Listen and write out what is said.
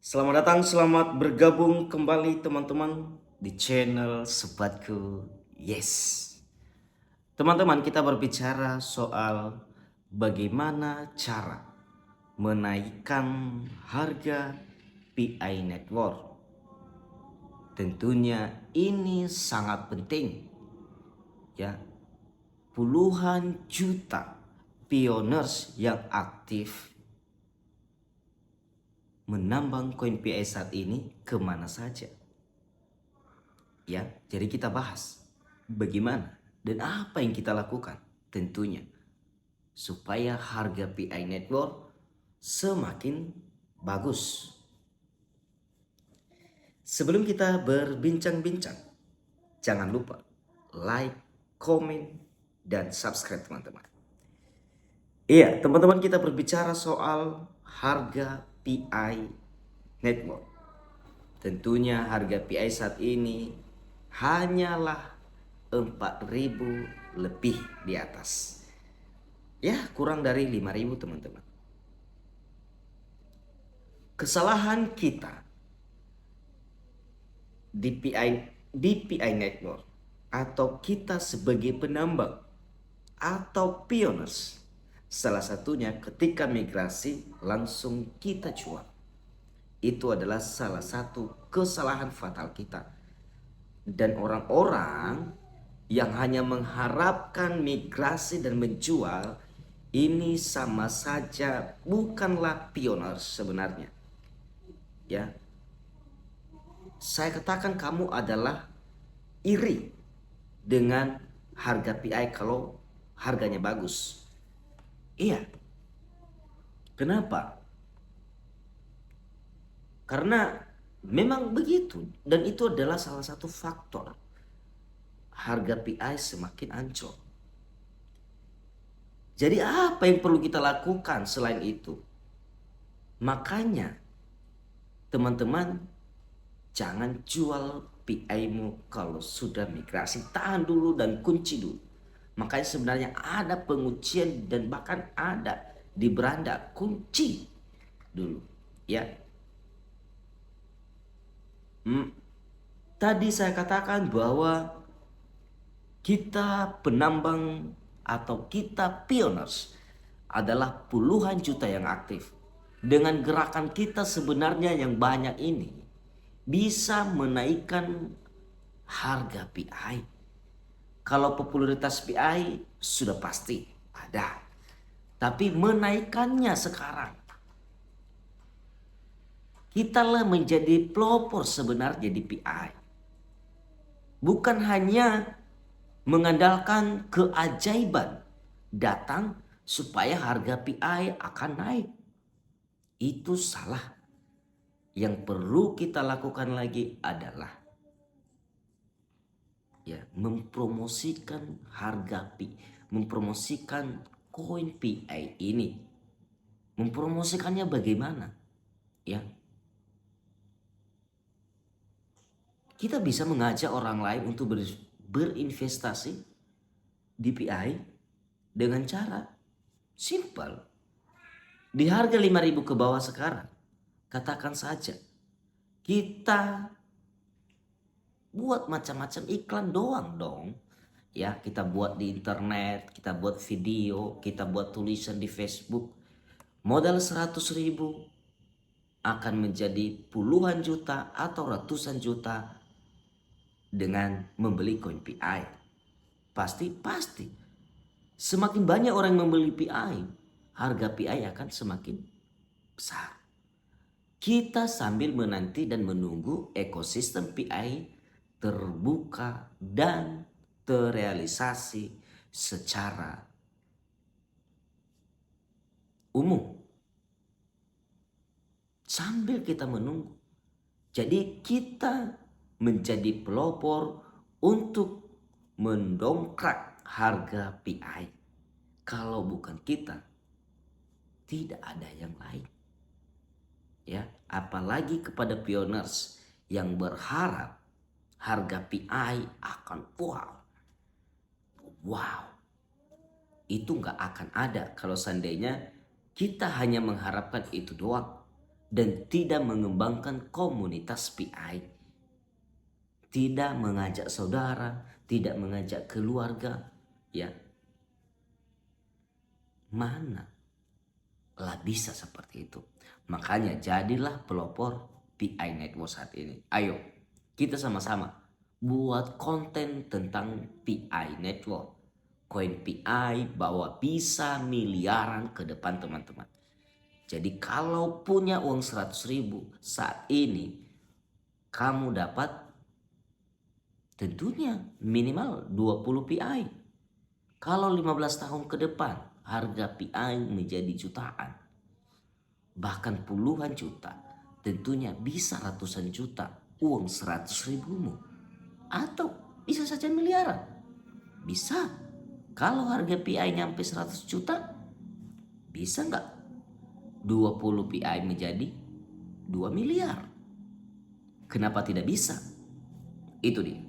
Selamat datang, selamat bergabung kembali teman-teman di channel Sobatku. Yes. Teman-teman, kita berbicara soal bagaimana cara menaikkan harga PI Network. Tentunya ini sangat penting ya. Puluhan juta pioners yang aktif menambang koin PI saat ini kemana saja. Ya, jadi kita bahas bagaimana dan apa yang kita lakukan tentunya supaya harga PI Network semakin bagus. Sebelum kita berbincang-bincang, jangan lupa like, komen, dan subscribe teman-teman. Iya, teman-teman, kita berbicara soal harga PI Network. Tentunya harga PI saat ini hanyalah 4.000 lebih di atas. Ya, kurang dari 5.000 teman-teman. Kesalahan kita di PI Network atau kita sebagai penambang atau pioners, salah satunya ketika migrasi langsung kita jual. Itu adalah salah satu kesalahan fatal kita. Dan orang-orang yang hanya mengharapkan migrasi dan menjual ini sama saja bukanlah pioners sebenarnya. Ya, saya katakan kamu adalah iri dengan harga PI kalau harganya bagus. Iya. Kenapa? Karena memang begitu dan itu adalah salah satu faktor harga PI semakin ancur. Jadi apa yang perlu kita lakukan selain itu? Makanya teman-teman jangan jual PI-mu kalau sudah migrasi. Tahan dulu dan kunci dulu. Makanya sebenarnya ada penguncian dan bahkan ada di beranda kunci dulu. Ya. Tadi saya katakan bahwa kita penambang atau kita pioners adalah puluhan juta yang aktif. Dengan gerakan kita sebenarnya yang banyak ini bisa menaikkan harga PI. Kalau popularitas PI sudah pasti ada. Tapi menaikkannya sekarang. Kita lah menjadi pelopor sebenarnya di PI. Bukan hanya mengandalkan keajaiban datang supaya harga PI akan naik. Itu salah. Yang perlu kita lakukan lagi adalah ya mempromosikan harga PI, mempromosikan koin PI ini. Mempromosikannya bagaimana? Ya. Kita bisa mengajak orang lain untuk berinvestasi di PI dengan cara simple. Di harga 5.000 ke bawah sekarang, katakan saja kita buat macam-macam iklan doang dong. Ya, kita buat di internet, kita buat video, kita buat tulisan di Facebook. Modal 100.000 akan menjadi puluhan juta atau ratusan juta dengan membeli koin PI. Pasti. Semakin banyak orang membeli PI, harga PI akan semakin besar. Kita sambil menanti dan menunggu ekosistem PI terbuka dan terrealisasi secara umum. Sambil kita menunggu. Jadi kita menjadi pelopor untuk mendongkrak harga PI. Kalau bukan kita, tidak ada yang lain. Ya, apalagi kepada pioners yang berharap harga PI akan wow. Itu nggak akan ada kalau seandainya kita hanya mengharapkan itu doang. dan tidak mengembangkan komunitas PI, tidak mengajak saudara, tidak mengajak keluarga, ya, mana lah bisa seperti itu. Makanya jadilah pelopor PI Network saat ini. Ayo kita sama-sama buat konten tentang PI Network. Koin PI bahwa bisa miliaran ke depan teman-teman. Jadi kalau punya uang 100.000 saat ini, kamu dapat tentunya minimal 20 PI. Kalau 15 tahun ke depan harga PI menjadi jutaan, bahkan puluhan juta, tentunya bisa ratusan juta uang 100.000mu. Atau bisa saja miliaran. Bisa. Kalau harga PI nyampe 100 juta, bisa nggak 20 PI menjadi 2 miliar? Kenapa tidak bisa? Itu dia.